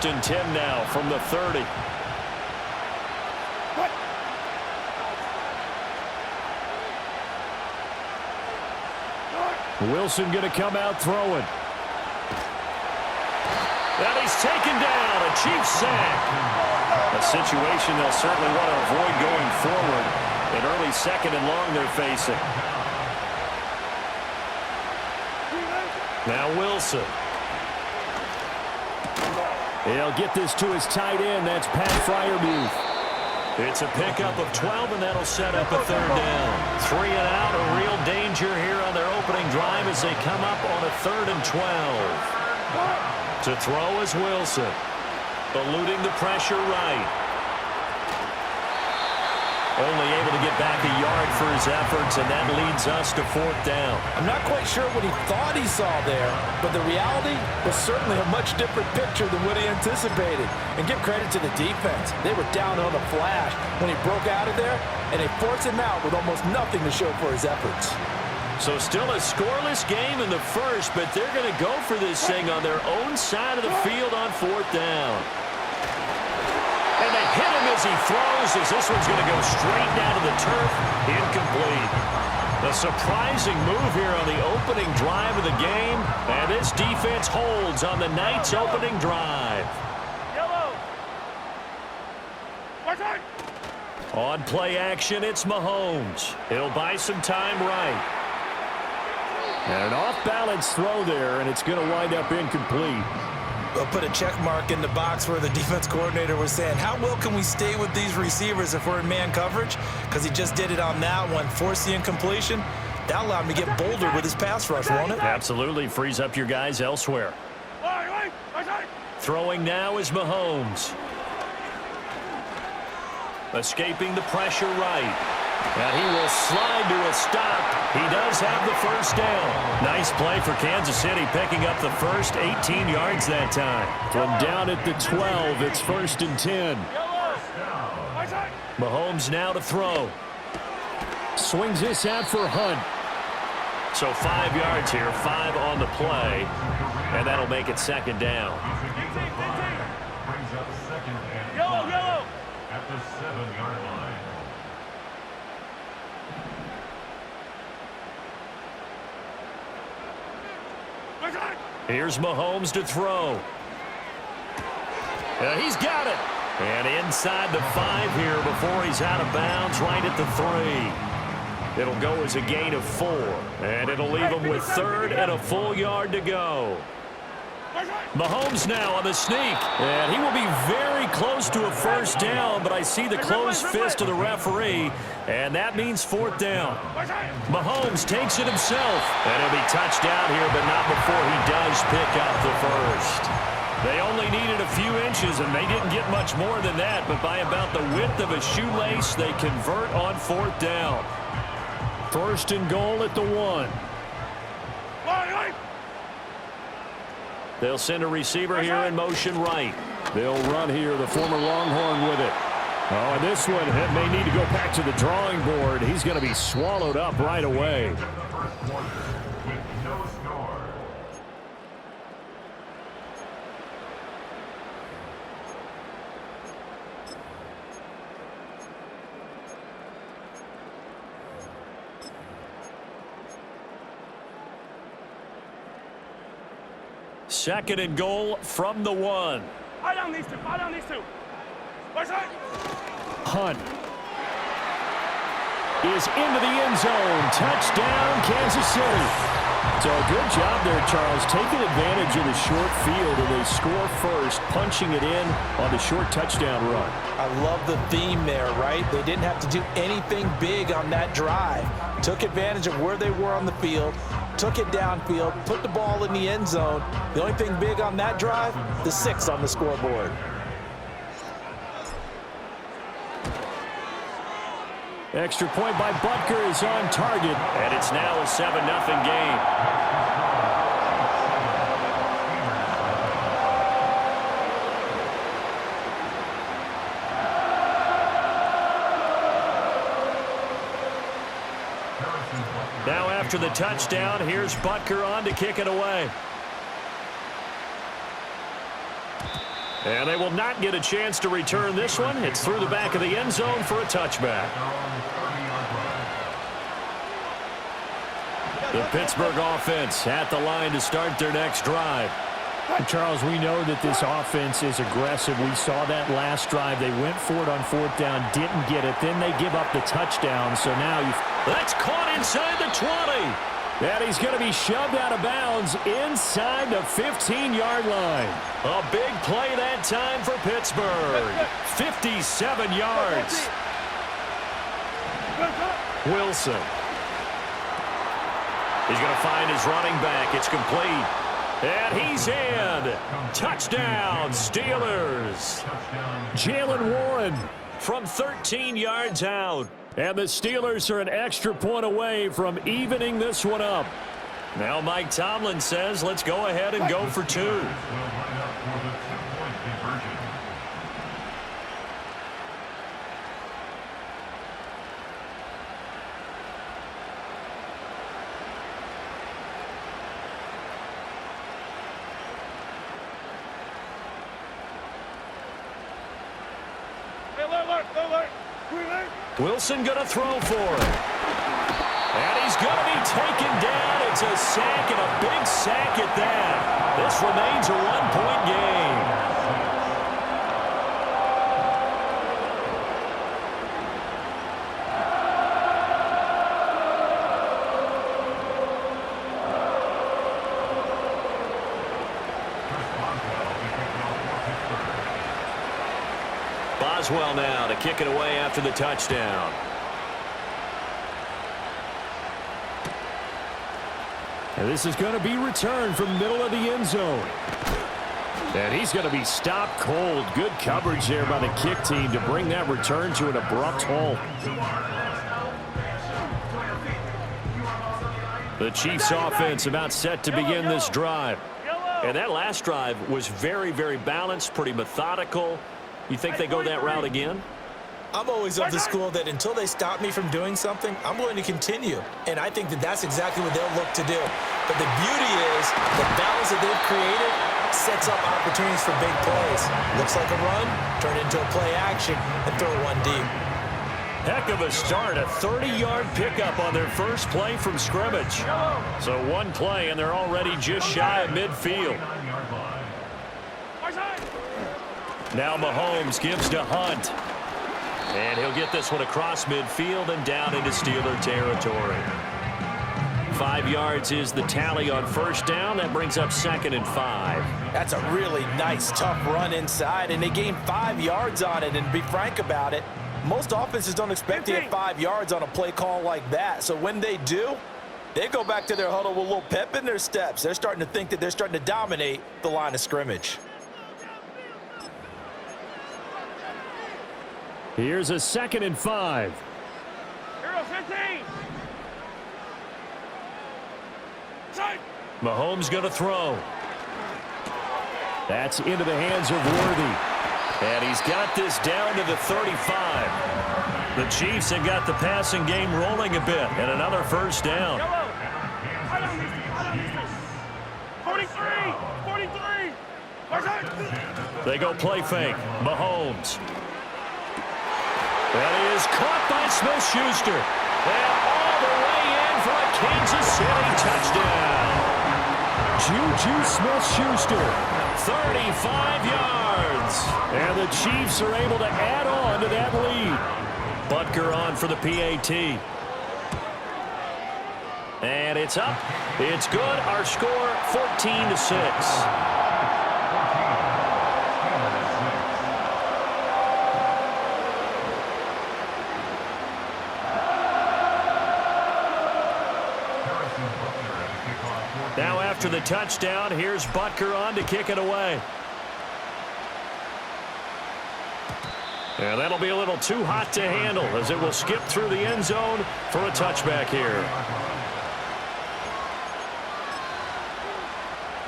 And 10 now from the 30. Wilson going to come out throwing. And he's taken down. A Chiefs sack. A situation they'll certainly want to avoid going forward. An early 2nd and long they're facing. Now Wilson. He'll get this to his tight end. That's Pat Freiermuth. It's a pickup of 12, and that'll set up a 3rd down. 3 and out, a real danger here on their opening drive as they come up on a 3rd and 12. To throw is Wilson. Eluding the pressure right. Only able to get back a yard for his efforts, and that leads us to 4th down. I'm not quite sure what he thought he saw there, but the reality was certainly a much different picture than what he anticipated. And give credit to the defense. They were down on a flash when he broke out of there, and they forced him out with almost nothing to show for his efforts. So still a scoreless game in the first, but they're going to go for this thing on their own side of the field on 4th down. And they hit him as he throws, as this one's going to go straight down to the turf. Incomplete. A surprising move here on the opening drive of the game. And this defense holds on the night's opening drive. Yellow. On play action, it's Mahomes. He'll buy some time right. And an off-balance throw there, and it's going to wind up incomplete. We'll put a check mark in the box where the defense coordinator was saying, how well can we stay with these receivers if we're in man coverage? Because he just did it on that one, forced the incompletion. That allowed him to get bolder with his pass rush, won't it? Absolutely. Frees up your guys elsewhere. Throwing now is Mahomes. Escaping the pressure right. And he will slide to a stop. He does have the 1st down. Nice play for Kansas City, picking up the first 18 yards that time. From down at the 12, it's 1st and 10. Mahomes now to throw. Swings this out for Hunt. So 5 yards here, 5 on the play. And that'll make it 2nd down. Brings up 2nd and 5 at the 7-yard line. Here's Mahomes to throw. He's got it. And inside the 5 here before he's out of bounds, right at the 3. It'll go as a gain of 4. And it'll leave him with 3rd and a full yard to go. Mahomes now on the sneak. And he will be very close to a 1st down, but I see the closed fist of the referee, and that means 4th down. Mahomes takes it himself, and he'll be touched down here, but not before he does pick up the 1st. They only needed a few inches, and they didn't get much more than that, but by about the width of a shoelace, they convert on 4th down. 1st and goal at the 1. They'll send a receiver here in motion right. They'll run here, the former Longhorn with it. Oh, and this one may need to go back to the drawing board. He's going to be swallowed up right away. Second and goal from the 1. Fire down these two. Hunt is into the end zone. Touchdown, Kansas City. So good job there, Charles, taking advantage of the short field, and they score first, punching it in on the short touchdown run. I love the theme there, right? They didn't have to do anything big on that drive. Took advantage of where they were on the field, took it downfield, put the ball in the end zone. The only thing big on that drive, the 6 on the scoreboard. Extra point by Butker is on target, and it's now a 7-0 game. Now after the touchdown, here's Butker on to kick it away. And they will not get a chance to return this one. It's through the back of the end zone for a touchback. The Pittsburgh offense at the line to start their next drive. Charles, we know that this offense is aggressive. We saw that last drive. They went for it on fourth down, didn't get it. Then they give up the touchdown. So now that's caught inside the 20. And he's going to be shoved out of bounds inside the 15-yard line. A big play that time for Pittsburgh. 57 yards. Wilson. He's going to find his running back. It's complete. And he's in. Touchdown, Steelers. Jalen Warren from 13 yards out. And the Steelers are an extra point away from evening this one up. Now Mike Tomlin says, let's go ahead and go for two. Wilson going to throw for it. And he's going to be taken down. It's a sack, and a big sack at that. This remains a one-point game. Boswell now to kick it away after the touchdown. And this is going to be returned from the middle of the end zone. And he's going to be stopped cold. Good coverage there by the kick team to bring that return to an abrupt halt. The Chiefs offense about set to begin this drive. And that last drive was very, very balanced, pretty methodical. You think they go that route again? I'm always of the school that until they stop me from doing something, I'm going to continue. And I think that that's exactly what they'll look to do. But the beauty is the balance that they've created sets up opportunities for big plays. Looks like a run, turn into a play action, and throw one deep. Heck of a start, a 30-yard pickup on their first play from scrimmage. So one play, and they're already just shy of midfield. Now Mahomes gives to Hunt. And he'll get this one across midfield and down into Steeler territory. 5 yards is the tally on first down. That brings up 2nd and 5. That's a really nice, tough run inside, and they gained 5 yards on it. And to be frank about it, most offenses don't expect to get 5 yards on a play call like that. So when they do, they go back to their huddle with a little pep in their steps. They're starting to think that they're starting to dominate the line of scrimmage. Here's a 2nd and 5. Hero 15. Mahomes going to throw. That's into the hands of Worthy. And he's got this down to the 35. The Chiefs have got the passing game rolling a bit. And another first down. 43. 43. They go play fake. Mahomes. That is caught by Smith-Schuster. And all the way in for a Kansas City touchdown. Juju Smith-Schuster. 35 yards. And the Chiefs are able to add on to that lead. Butker on for the PAT. And it's up. It's good. Our score, 14-6. Now after the touchdown, here's Butker on to kick it away. And that'll be a little too hot to handle as it will skip through the end zone for a touchback here.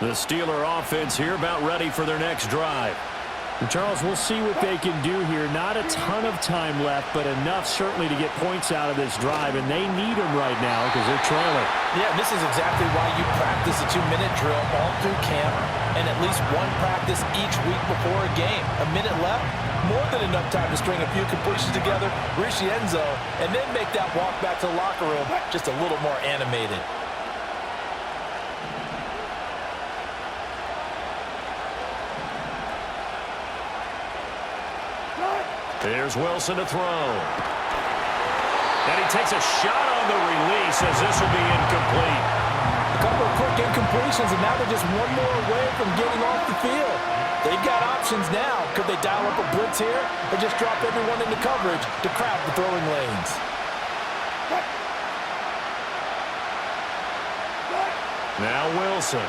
The Steeler offense here about ready for their next drive. Charles, we'll see what they can do here. Not a ton of time left, but enough certainly to get points out of this drive, and they need them right now because they're trailing. Yeah, this is exactly why you practice a 2-minute drill all through camp. and at least one practice each week before a game. A minute left, more than enough time to string a few completions together, reach the end zone, and then make that walk back to the locker room just a little more animated. There's Wilson to throw. And he takes a shot on the release as this will be incomplete. A couple of quick incompletions, and now they're just one more away from getting off the field. They've got options now. Could they dial up a blitz here or just drop everyone into coverage to crowd the throwing lanes? Now Wilson.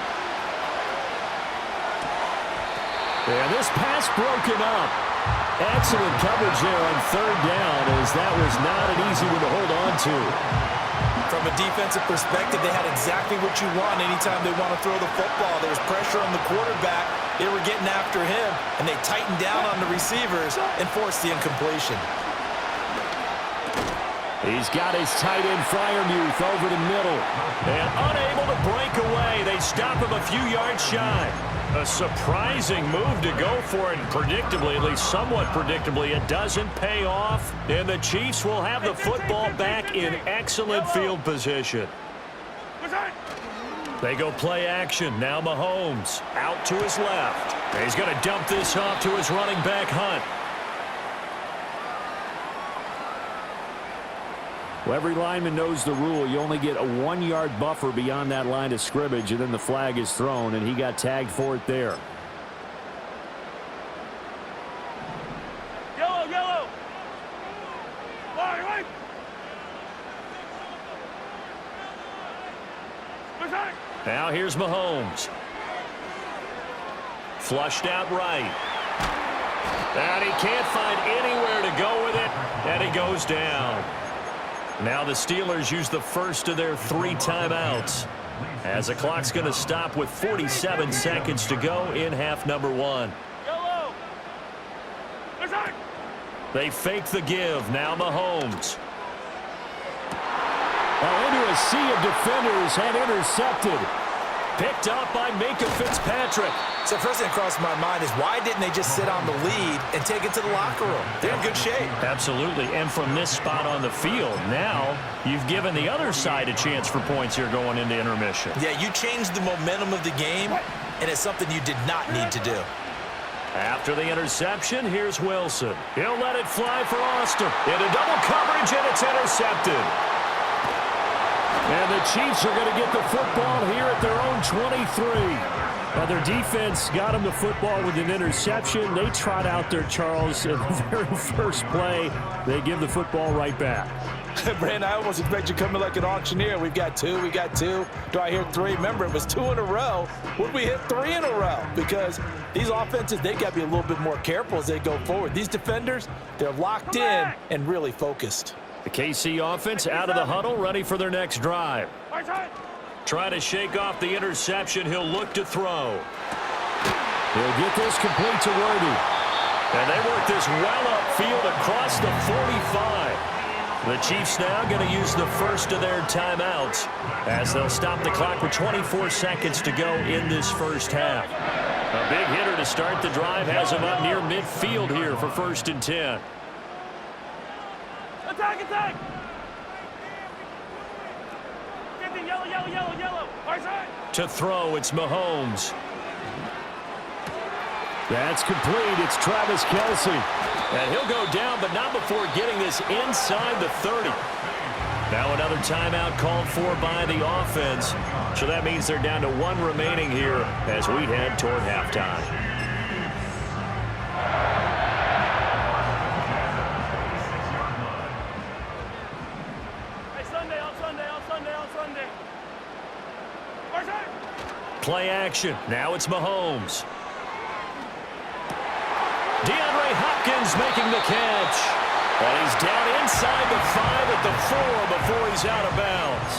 And this pass broken up. Excellent coverage there on third down, as that was not an easy one to hold on to. From a defensive perspective, they had exactly what you want anytime they want to throw the football. There was pressure on the quarterback. They were getting after him, and they tightened down on the receivers and forced the incompletion. He's got his tight end Freiermuth over the middle. And unable to break away. They stop him a few yards shy. A surprising move to go for it, and predictably, at least somewhat predictably, it doesn't pay off. And the Chiefs will have the football back in excellent field position. They go play action. Now Mahomes out to his left. And he's going to dump this off to his running back, Hunt. Well, every lineman knows the rule. You only get a 1-yard buffer beyond that line of scrimmage, and then the flag is thrown, and he got tagged for it there. Yellow, yellow. Right. Now here's Mahomes. Flushed out right. And he can't find anywhere to go with it, and he goes down. Now the Steelers use the first of their 3 timeouts, as the clock's going to stop with 47 seconds to go in half number 1. Yellow. They fake the give. Now Mahomes. Well, into a sea of defenders and intercepted. Picked up by Minka Fitzpatrick. So first thing that crossed my mind is, why didn't they just sit on the lead and take it to the locker room? They're in good shape. Absolutely. And from this spot on the field, now you've given the other side a chance for points here going into intermission. Yeah, you changed the momentum of the game, and it's something you did not need to do. After the interception, here's Wilson. He'll let it fly for Austin. Into double coverage, and it's intercepted. And the Chiefs are going to get the football here at their own 23. Now, their defense got them the football with an interception. They trot out there, Charles, in the very first play. They give the football right back. Brandon, I almost expect you coming like an auctioneer. We've got 2, we got 2. Do I hear 3? Remember, it was 2 in a row. Would we hit 3 in a row? Because these offenses, they got to be a little bit more careful as they go forward. These defenders, they're locked in and really focused. The KC offense out of the huddle, ready for their next drive. Trying to shake off the interception. He'll look to throw. He'll get this complete to Worthy. And they work this well upfield across the 45. The Chiefs now going to use the first of their timeouts, as they'll stop the clock with 24 seconds to go in this first half. A big hitter to start the drive has him up near midfield here for 1st and 10. Attack, attack. Yellow, yellow, yellow, yellow. Right side. To throw, it's Mahomes. That's complete. It's Travis Kelce. And he'll go down, but not before getting this inside the 30. Now another timeout called for by the offense. So that means they're down to 1 remaining here as we head toward halftime. Play action. Now it's Mahomes. DeAndre Hopkins making the catch. And he's down inside the 5 at the 4 before he's out of bounds.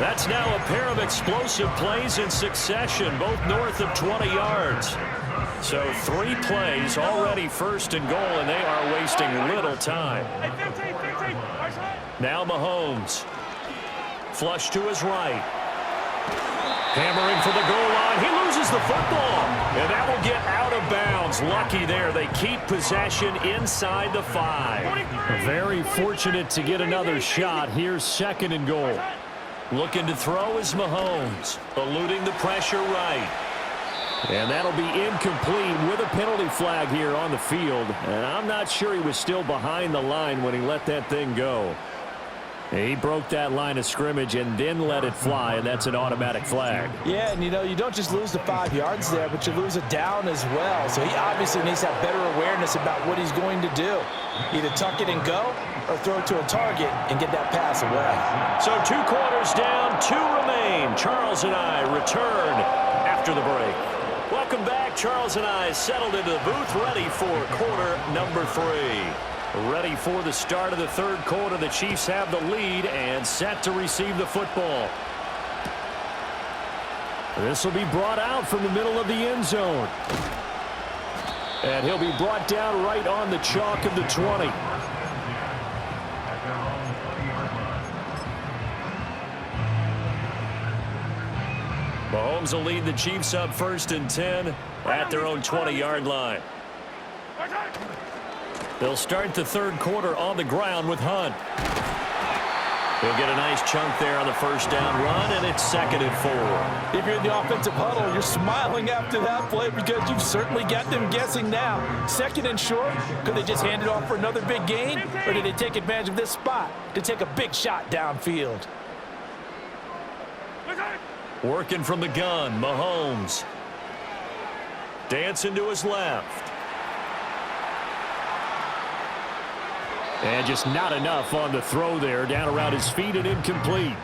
That's now a pair of explosive plays in succession, both north of 20 yards. So 3 plays already 1st and goal, and they are wasting little time. Now Mahomes. Flush to his right. Hammering for the goal line. He loses lose the football. And that will get out of bounds. Lucky there. They keep possession inside the 5. Very fortunate to get another shot. Here's 2nd and goal. Looking to throw is Mahomes, eluding the pressure right. And that'll be incomplete with a penalty flag here on the field. And I'm not sure he was still behind the line when he let that thing go. He broke that line of scrimmage and then let it fly, and that's an automatic flag. Yeah, and you know, you don't just lose the 5 yards there, but you lose it down as well. So he obviously needs to have better awareness about what he's going to do. Either tuck it and go or throw it to a target and get that pass away. So 2 quarters down, 2 remain. Charles and I return after the break. Welcome back. Charles and I settled into the booth, ready for quarter number 3. Ready for the start of the 3rd quarter. The Chiefs have the lead and set to receive the football. This will be brought out from the middle of the end zone. And he'll be brought down right on the chalk of the 20. Mahomes will lead the Chiefs up 1st and 10 at their own 20-yard line. They'll start the 3rd quarter on the ground with Hunt. He'll get a nice chunk there on the 1st down run, and it's 2nd and 4. If you're in the offensive huddle, you're smiling after that play because you've certainly got them guessing now. 2nd and short, could they just hand it off for another big gain? Or did they take advantage of this spot to take a big shot downfield? Working from the gun, Mahomes. Dancing to his left. And just not enough on the throw there. Down around his feet and incomplete.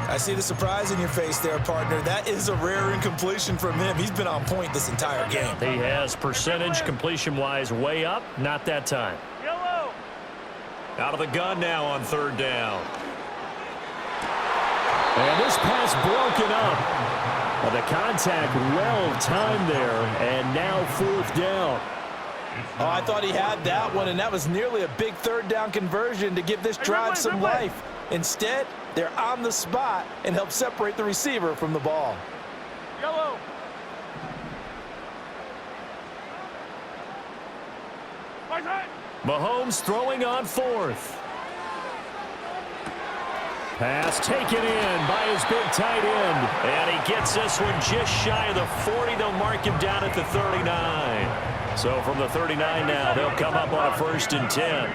I see the surprise in your face there, partner. That is a rare incompletion from him. He's been on point this entire game. He has percentage completion-wise way up. Not that time. Yellow. Out of the gun now on 3rd down. And this pass broken up. The contact well timed there. And now 4th down. Oh, I thought he had that one, and that was nearly a big 3rd down conversion to give this drive some life. Instead, they're on the spot and help separate the receiver from the ball. Yellow. Mahomes throwing on 4th. Pass taken in by his big tight end. And he gets this one just shy of the 40. They'll mark him down at the 39. So from the 39 now, they'll come up on a 1st and 10.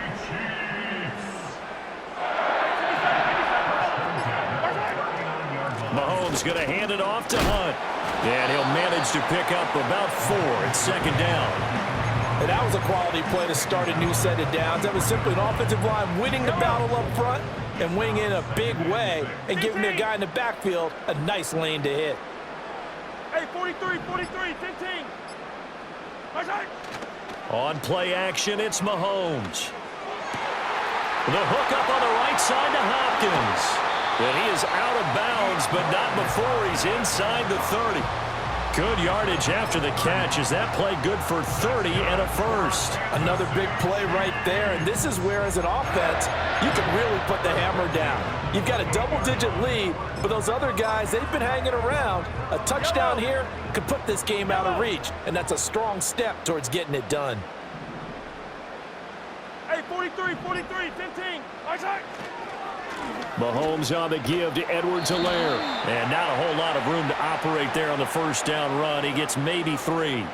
Mahomes going to hand it off to Hunt. And he'll manage to pick up about 4 at 2nd down. And that was a quality play to start a new set of downs. That was simply an offensive line winning the battle up front and winning in a big way and giving their guy in the backfield a nice lane to hit. Hey, 43, 15. On play action, it's Mahomes. The hook up on the right side to Hopkins. And he is out of bounds, but not before he's inside the 30. Good yardage after the catch. Is that play good for 30 and a 1st? Another big play right there, and this is where, as an offense, you can really put the hammer down. You've got a double-digit lead, but those other guys, they've been hanging around. A touchdown here could put this game out of reach, and that's a strong step towards getting it done. Hey, 43, 15. Mahomes on the give to Edwards-Helaire. And not a whole lot of room to operate there on the 1st down run. He gets maybe 3.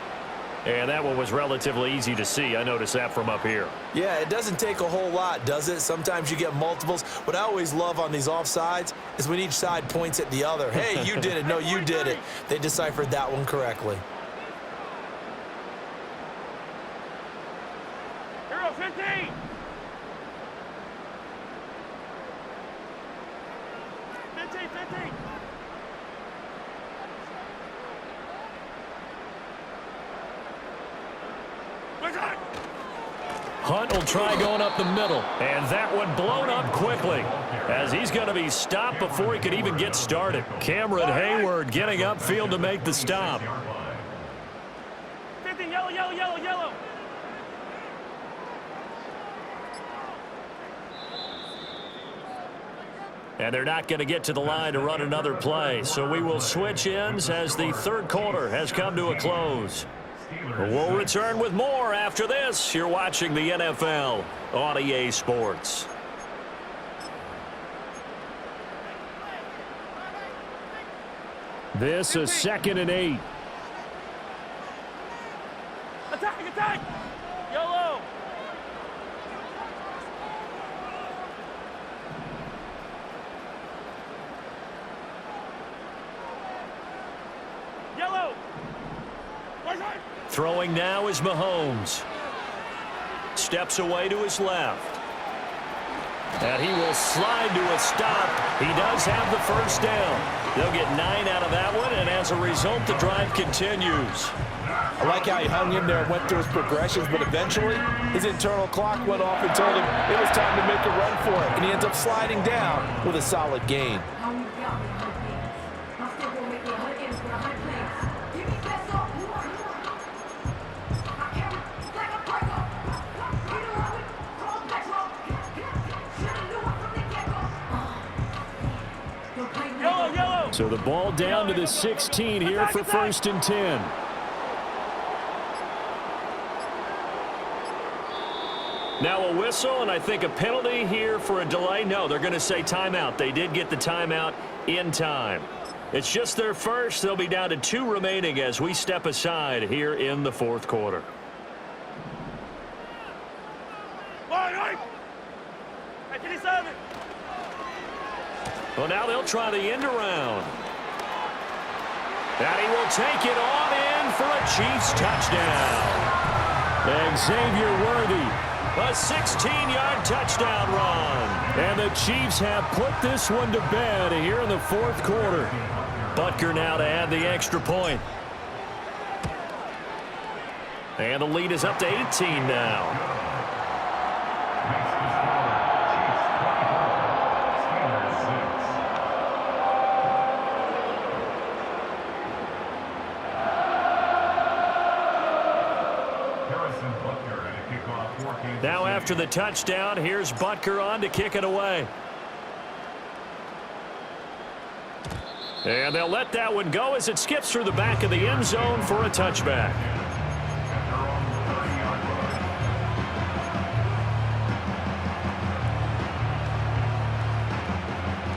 And that one was relatively easy to see. I noticed that from up here. Yeah, it doesn't take a whole lot, does it? Sometimes you get multiples. What I always love on these offsides is when each side points at the other. Hey, you did it. No, you did it. They deciphered that one correctly. Hero 15. 15. Hunt will try going up the middle. And that one blown up quickly as he's going to be stopped before he could even get started. Cameron Hayward getting upfield to make the stop. 50, yellow. And they're not going to get to the line to run another play. So we will switch ends as the third quarter has come to a close. We'll return with more after this. You're watching the NFL on EA Sports. This is 2nd and 8. Attack, attack! Yellow! Yellow! Right, right! Throwing now is Mahomes. Steps away to his left. And he will slide to a stop. He does have the first down. They'll get 9 out of that one, and as a result, the drive continues. I like how he hung in there and went through his progressions, but eventually his internal clock went off and told him it was time to make a run for it, and he ends up sliding down with a solid gain. Yellow, yellow! So the ball down to the 16 here for 1st and 10. Now a whistle, and I think a penalty here for a delay. No, they're going to say timeout. They did get the timeout in time. It's just their first. They'll be down to 2 remaining as we step aside here in the 4th quarter. Right, right! 57! Well, now they'll try the end around. And he will take it on in for a Chiefs touchdown. Xavier Worthy. A 16-yard touchdown run. And the Chiefs have put this one to bed here in the 4th quarter. Butker now to add the extra point. And the lead is up to 18 now. Now after the touchdown, here's Butker on to kick it away. And they'll let that one go as it skips through the back of the end zone for a touchback.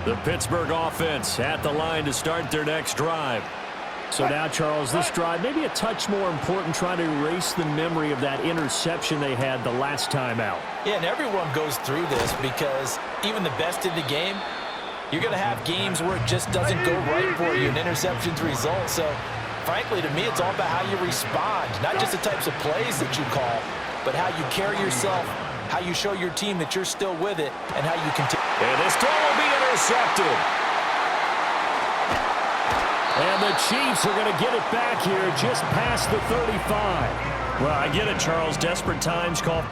The Pittsburgh offense at the line to start their next drive. So now, Charles, this drive maybe a touch more important, trying to erase the memory of that interception they had the last time out. Yeah, and everyone goes through this because even the best in the game, you're going to have games where it just doesn't go right for you, and interceptions result. So, frankly, to me, it's all about how you respond, not just the types of plays that you call, but how you carry yourself, how you show your team that you're still with it, and how you continue. And this throw will be intercepted. And the Chiefs are going to get it back here just past the 35. Well, I get it, Charles. Desperate times call.